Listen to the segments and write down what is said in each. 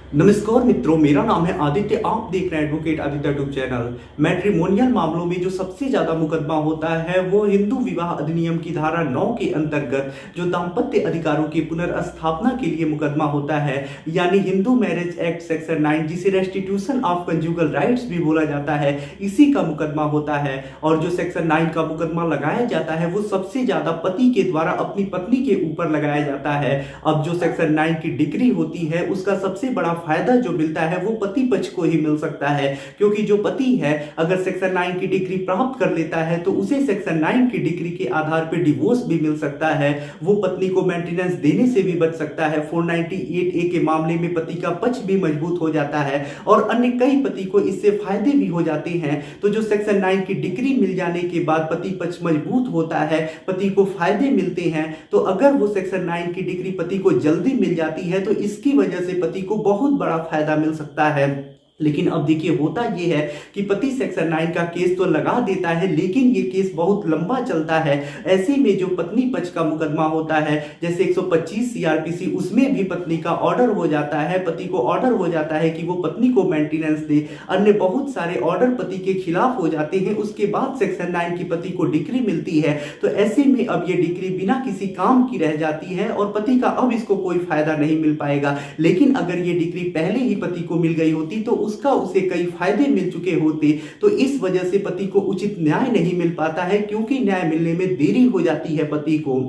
नमस्कार मित्रों, मेरा नाम है आदित्य। आप देख रहे हैं advocate Aditya YouTube channel. Matrimonial मामलों में जो सबसे ज्यादा मुकदमा होता है वो हिंदू विवाह अधिनियम की धारा 9 के अंतर्गत जो दाम्पत्य अधिकारों की पुनर्स्थापना के लिए मुकदमा होता है, यानी हिंदू मैरिज एक्ट सेक्शन 9, जिसे रेस्टिट्यूशन ऑफ कंजुगल राइट्स भी बोला जाता है, इसी का मुकदमा होता है। और जो सेक्शन 9 का मुकदमा लगाया जाता है वो सबसे ज्यादा पति के द्वारा अपनी पत्नी के ऊपर लगाया जाता है। अब जो सेक्शन 9 की डिग्री होती है उसका सबसे बड़ा फायदा जो मिलता है वो पति पक्ष को ही मिल सकता है, क्योंकि जो पति है अगर सेक्शन 9 की डिग्री प्राप्त कर लेता है तो उसे सेक्शन 9 की डिग्री के आधार पर डिवोर्स भी मिल सकता है। वो पत्नी को मेंटेनेंस देने से भी बच सकता है। 498A के मामले में पति का पक्ष भी मजबूत हो जाता है और अन्य कई पति को इससे फायदे भी हो जाते हैं। तो जो सेक्शन 9 की डिग्री मिल जाने के बाद पति पक्ष मजबूत होता है, पति को फायदे मिलते हैं। तो अगर वो सेक्शन 9 की डिग्री पति को जल्दी मिल जाती है तो इसकी वजह से पति को बहुत बड़ा फायदा मिल सकता है। लेकिन अब देखिए, होता यह है कि पति सेक्शन 9 का केस तो लगा देता है, लेकिन ये केस बहुत लंबा चलता है। ऐसे में जो पत्नी पक्ष का मुकदमा होता है, जैसे 125 सीआरपीसी, उसमें भी पत्नी का ऑर्डर हो जाता है, पति को ऑर्डर हो जाता है कि वो पत्नी को मेंटेनेंस दे। अन्य बहुत सारे ऑर्डर पति के खिलाफ हो जाते हैं। उसके बाद सेक्शन 9 की पति को डिग्री मिलती है। तो ऐसे में अब ये डिग्री बिना किसी काम की रह जाती है और पति का अब इसको कोई फायदा नहीं मिल पाएगा। लेकिन अगर ये डिग्री पहले ही पति को मिल गई होती तो उसका उसे कई फायदे मिल चुके होते। तो इस वजह से पति को उचित न्याय नहीं मिल पाता है, क्योंकि न्याय मिलने में देरी हो जाती है पति को।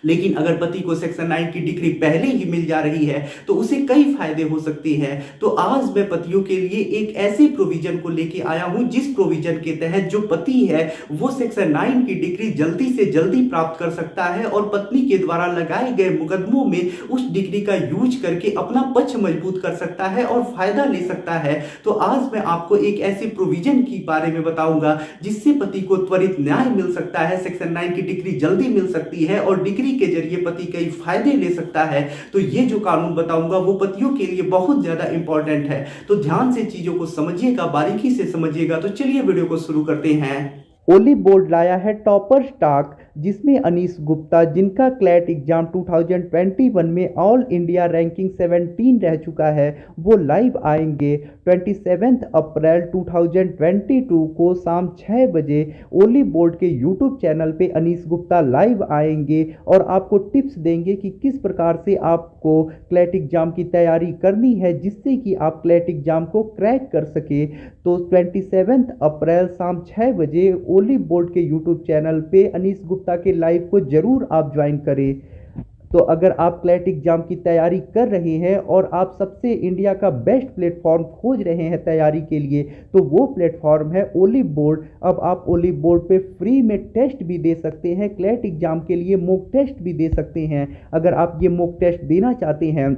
लेकिन अगर पति को सेक्शन 9 की डिग्री पहले ही मिल जा रही है तो उसे कई फायदे हो सकते हैं। तो आज मैं पतियों के लिए एक ऐसे प्रोविजन को लेके आया हूं जिस प्रोविजन के तहत जो पति है वो सेक्शन 9 की डिग्री जल्दी से जल्दी प्राप्त कर सकता है और पत्नी के द्वारा लगाए गए मुकदमों में उस डिग्री का यूज करके अपना पक्ष मजबूत कर सकता है और फायदा ले सकता है। तो आज मैं आपको एक ऐसे प्रोविजन के बारे में बताऊंगा जिससे पति को त्वरित न्याय मिल सकता है, सेक्शन 9 की डिग्री जल्दी मिल सकती है और डिग्री के जरिए पति कई फायदे ले सकता है। तो ये जो कानून बताऊंगा वो पतियों के लिए बहुत ज्यादा इंपॉर्टेंट है। तो ध्यान से चीजों को समझिएगा, बारीकी से समझिएगा। तो चलिए वीडियो को शुरू करते हैं। ओली बोर्ड लाया है टॉपर स्टॉक, जिसमें अनीश गुप्ता, जिनका क्लैट एग्जाम 2021 में ऑल इंडिया रैंकिंग 17 रह चुका है, वो लाइव आएंगे 27 अप्रैल 2022 को शाम 6 बजे ओली बोर्ड के यूट्यूब चैनल पे अनीश गुप्ता लाइव आएंगे और आपको टिप्स देंगे कि किस प्रकार से आपको क्लैट एग्जाम की तैयारी करनी है जिससे कि आप क्लैट एग्जाम को क्रैक कर सके। तो 27 अप्रैल शाम 6 बजे ओली बोर्ड के यूट्यूब चैनल पे अनीश गुप्ता के लाइव को जरूर आप ज्वाइन करें। तो अगर आप क्लैट एग्जाम की तैयारी कर रहे हैं और आप सबसे इंडिया का बेस्ट प्लेटफॉर्म खोज रहे हैं तैयारी के लिए, तो वो प्लेटफॉर्म है ओली बोर्ड। अब आप ओली बोर्ड पे फ्री में टेस्ट भी दे सकते हैं, क्लैट एग्जाम के लिए मॉक टेस्ट भी दे सकते हैं। अगर आप ये मॉक टेस्ट देना चाहते हैं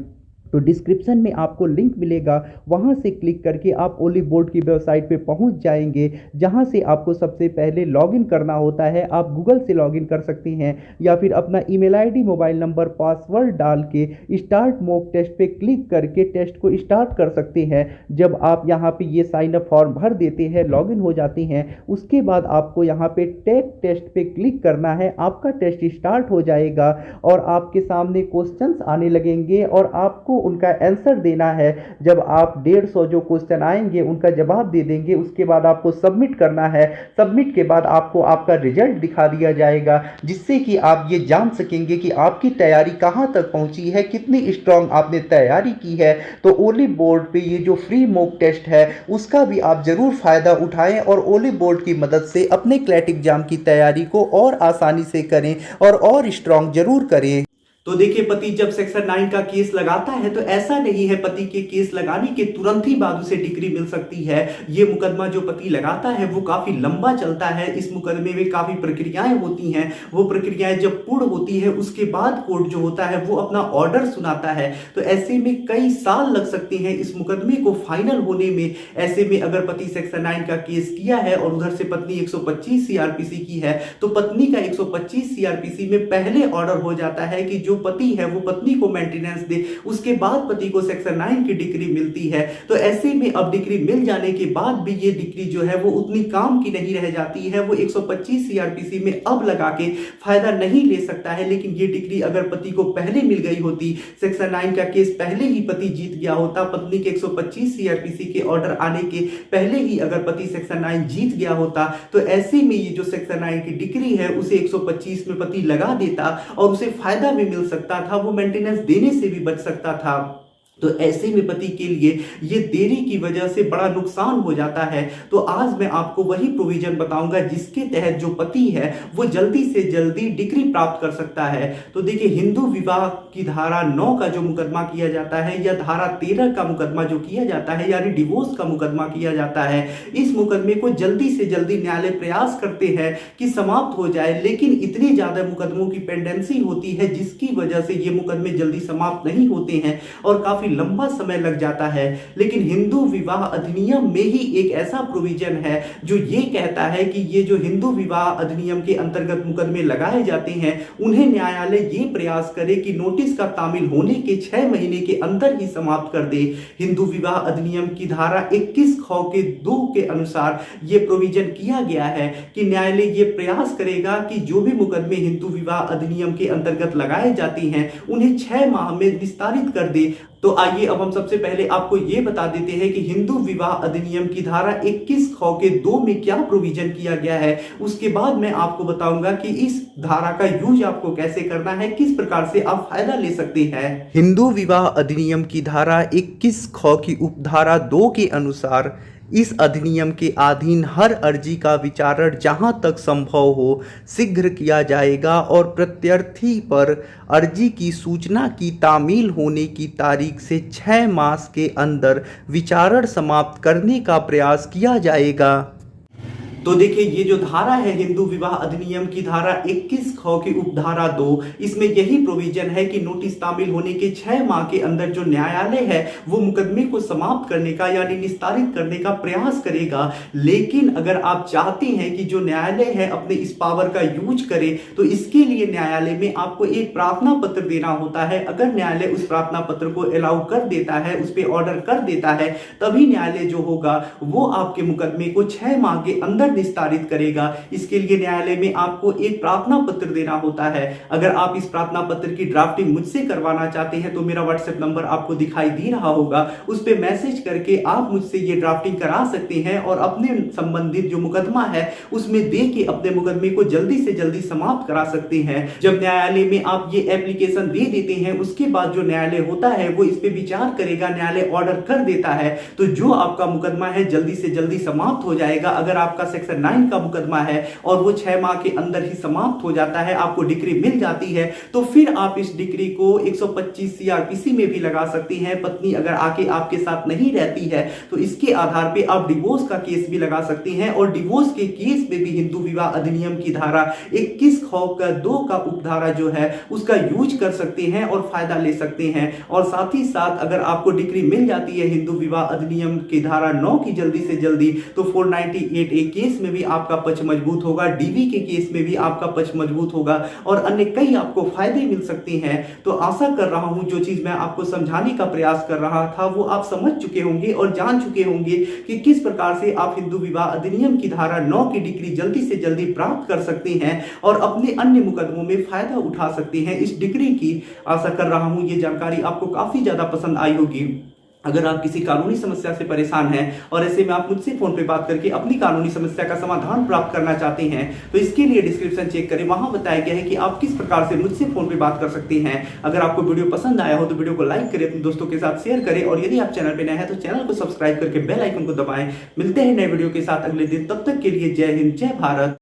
तो डिस्क्रिप्शन में आपको लिंक मिलेगा, वहां से क्लिक करके आप ओली बोर्ड की वेबसाइट पे पहुंच जाएंगे, जहां से आपको सबसे पहले लॉगिन करना होता है। आप गूगल से लॉगिन कर सकते हैं या फिर अपना email ID, mobile number, password डाल के स्टार्ट मॉक टेस्ट पे क्लिक करके टेस्ट को स्टार्ट कर सकते हैं। जब आप यहाँ पे ये साइन अप फॉर्म भर देते हैं, लॉगिन हो जाते हैं, उसके बाद आपको यहाँ पे टेक टेस्ट पे क्लिक करना है। आपका टेस्ट स्टार्ट हो जाएगा और आपके सामने क्वेश्चंस आने लगेंगे और आपको उनका आंसर देना है। जब आप 150 जो क्वेश्चन आएंगे उनका जवाब दे देंगे, उसके बाद आपको सबमिट करना है। सबमिट के बाद आपको आपका रिजल्ट दिखा दिया जाएगा, जिससे कि आप ये जान सकेंगे कि आपकी तैयारी कहां तक पहुंची है, कितनी स्ट्रांग आपने तैयारी की है। तो ओली बोर्ड पे ये जो फ्री मॉक टेस्ट है उसका भी आप जरूर फायदा उठाएं और ओली बोर्ड की मदद से अपने क्लैट एग्जाम की तैयारी को और आसानी से करें और स्ट्रांग जरूर करें। तो देखिए, पति जब सेक्शन 9 का केस लगाता है तो ऐसा नहीं है पति के केस लगाने के तुरंत ही बाद उसे डिग्री मिल सकती है। ये मुकदमा जो पति लगाता है वो काफी लंबा चलता है। इस मुकदमे में काफी प्रक्रियाएं होती हैं। वो प्रक्रियाएं जब पूर्ण होती है उसके बाद कोर्ट जो होता है वो अपना ऑर्डर सुनाता है। तो ऐसे में कई साल लग सकते हैं इस मुकदमे को फाइनल होने में। ऐसे में अगर पति सेक्शन 9 का केस किया है और उधर से पत्नी 125 सीआरपीसी की है तो पत्नी का 125 सीआरपीसी में पहले ऑर्डर हो जाता है कि जो जो पति है वो पत्नी को मेंटेनेंस दे, उसके बाद पति को सेक्शन 9 की डिग्री मिलती है। तो ऐसे में अब डिग्री मिल जाने के बाद भी ये डिग्री जो है वो उतनी काम की नहीं रह जाती है, वो 125 सीआरपीसी में अब लगा के फायदा नहीं ले सकता है। लेकिन ये डिग्री अगर पति को पहले मिल गई होती, सेक्शन 9 का केस पहले ही पति जीत गया होता, पत्नी के 125 सीआरपीसी के ऑर्डर आने के पहले ही अगर पति सेक्शन 9 जीत गया होता, तो ऐसे में ये जो सेक्शन 9 की डिग्री है उसे 125 में पति लगा देता और उसे फायदा भी मिल सकता था, वो मेंटेनेंस देने से भी बच सकता था। तो ऐसे में पति के लिए ये देरी की वजह से बड़ा नुकसान हो जाता है। तो आज मैं आपको वही प्रोविजन बताऊंगा जिसके तहत जो पति है वो जल्दी से जल्दी डिग्री प्राप्त कर सकता है। तो देखिए, हिंदू विवाह की धारा 9 का जो मुकदमा किया जाता है या धारा 13 का मुकदमा जो किया जाता है, यानी डिवोर्स का मुकदमा किया जाता है, इस मुकदमे को जल्दी से जल्दी न्यायालय प्रयास करते हैं कि समाप्त हो जाए। लेकिन इतने ज्यादा मुकदमों की पेंडेंसी होती है जिसकी वजह से ये मुकदमे जल्दी समाप्त नहीं होते हैं और काफी लंबा समय लग जाता है। लेकिन हिंदू विवाह अधिनियम में ही एक ऐसा प्रोविजन है जो ये कहता है कि ये जो हिंदू विवाह अधिनियम के अंतर्गत मुकदमे लगाए जाते हैं उन्हें न्यायालय ये प्रयास करे कि नोटिस का तामील होने के 6 महीने के अंदर ही समाप्त कर दे। हिंदू विवाह अधिनियम की धारा 21 ख के 2 के अनुसार ये प्रोविजन किया गया है कि न्यायालय ये प्रयास करेगा कि जो भी मुकदमे हिंदू विवाह अधिनियम के अंतर्गत लगाए जाते हैं उन्हें 6 माह में निस्तारित कर दे। तो आइए अब हम सबसे पहले आपको यह बता देते हैं कि हिंदू विवाह अधिनियम की धारा 21 ख के 2 में क्या प्रोविजन किया गया है। उसके बाद मैं आपको बताऊंगा कि इस धारा का यूज आपको कैसे करना है, किस प्रकार से आप फायदा ले सकते हैं। हिंदू विवाह अधिनियम की धारा 21 ख की उपधारा 2 के अनुसार इस अधिनियम के अधीन हर अर्जी का विचारण जहां तक संभव हो शीघ्र किया जाएगा और प्रत्यर्थी पर अर्जी की सूचना की तामील होने की तारीख से 6 मास के अंदर विचारण समाप्त करने का प्रयास किया जाएगा। तो देखिए, ये जो धारा है हिंदू विवाह अधिनियम की धारा 21 ख की उपधारा 2, इसमें यही प्रोविजन है कि नोटिस तामील होने के 6 माह के अंदर जो न्यायालय है वो मुकदमे को समाप्त करने का यानी निस्तारित करने का प्रयास करेगा। लेकिन अगर आप चाहते हैं कि जो न्यायालय है अपने इस पावर का यूज करे, तो इसके लिए न्यायालय में आपको एक प्रार्थना पत्र देना होता है। अगर न्यायालय उस प्रार्थना पत्र को अलाउ कर देता है, उस पर ऑर्डर कर देता है, तभी न्यायालय जो होगा वो आपके मुकदमे को 6 माह के अंदर निस्तारित करेगा। इसके लिए न्यायालय में आपको एक प्रार्थना पत्र देना होता है। अगर आप इस प्रार्थना पत्र की ड्राफ्टिंग मुझसे करवाना चाहते हैं तो मेरा व्हाट्सएप नंबर आपको दिखाई दे रहा होगा, उस पर मैसेज करके आप मुझसे ये ड्राफ्टिंग करा सकते हैं और अपने संबंधित जो मुकदमा है उसमें दे के अपने मुकदमे को जल्दी से जल्दी समाप्त करा सकते हैं। जब न्यायालय में आप ये एप्लीकेशन दे देते हैं, उसके बाद जो न्यायालय होता है वो इस पे विचार करेगा, न्यायालय ऑर्डर कर देता है, तो जो आपका मुकदमा है जल्दी से जल्दी समाप्त हो जाएगा। अगर आपका सेक्शन 9 का मुकदमा है और वो 6 माह के अंदर ही समाप्त हो जाता है, आपको डिग्री मिल जाती है, तो फिर आप इस डिग्री को 125 सीआरपीसी में भी लगा सकती हैं। पत्नी अगर आके आपके साथ नहीं रहती है तो इसके आधार पे आप डिवोर्स का केस भी लगा सकती हैं और डिवोर्स के केस में भी हिंदू विवाह अधिनियम की धारा 21 ख का 2 का उपधारा जो है उसका यूज कर सकते हैं और फायदा ले सकते हैं। और साथ ही साथ अगर आपको डिग्री मिल जाती है हिंदू विवाह अधिनियम की धारा 9 की जल्दी से जल्दी, तो 498A केस में भी आपका पक्ष मजबूत होगा, डीवी के केस में भी आपका पक्ष मजबूत होगा और अन्य कई आपको फायदे मिल सकते हैं। तो आशा कर रहा हूं जो चीज मैं आपको समझाने का प्रयास कर रहा था वो आप समझ चुके होंगे और जान चुके होंगे कि किस प्रकार से आप हिंदू विवाह अधिनियम की धारा 9 की डिग्री जल्दी से जल्दी प्राप्त कर सकते हैं और अपने अन्य मुकदमों में फायदा उठा सकते हैं इस डिग्री की। आशा कर रहा हूं ये जानकारी आपको काफी ज्यादा पसंद आई होगी। अगर आप किसी कानूनी समस्या से परेशान हैं और ऐसे में आप मुझसे फोन पे बात करके अपनी कानूनी समस्या का समाधान प्राप्त करना चाहते हैं, तो इसके लिए डिस्क्रिप्शन चेक करें, वहां बताया गया है कि आप किस प्रकार से मुझसे फोन पे बात कर सकते हैं। अगर आपको वीडियो पसंद आया हो तो वीडियो को लाइक करें, अपने दोस्तों के साथ शेयर करें और यदि आप चैनल पे नए हैं तो चैनल को सब्सक्राइब करके बेल आइकन को दबाएं। मिलते हैं नए वीडियो के साथ अगले दिन, तब तक के लिए जय हिंद, जय भारत।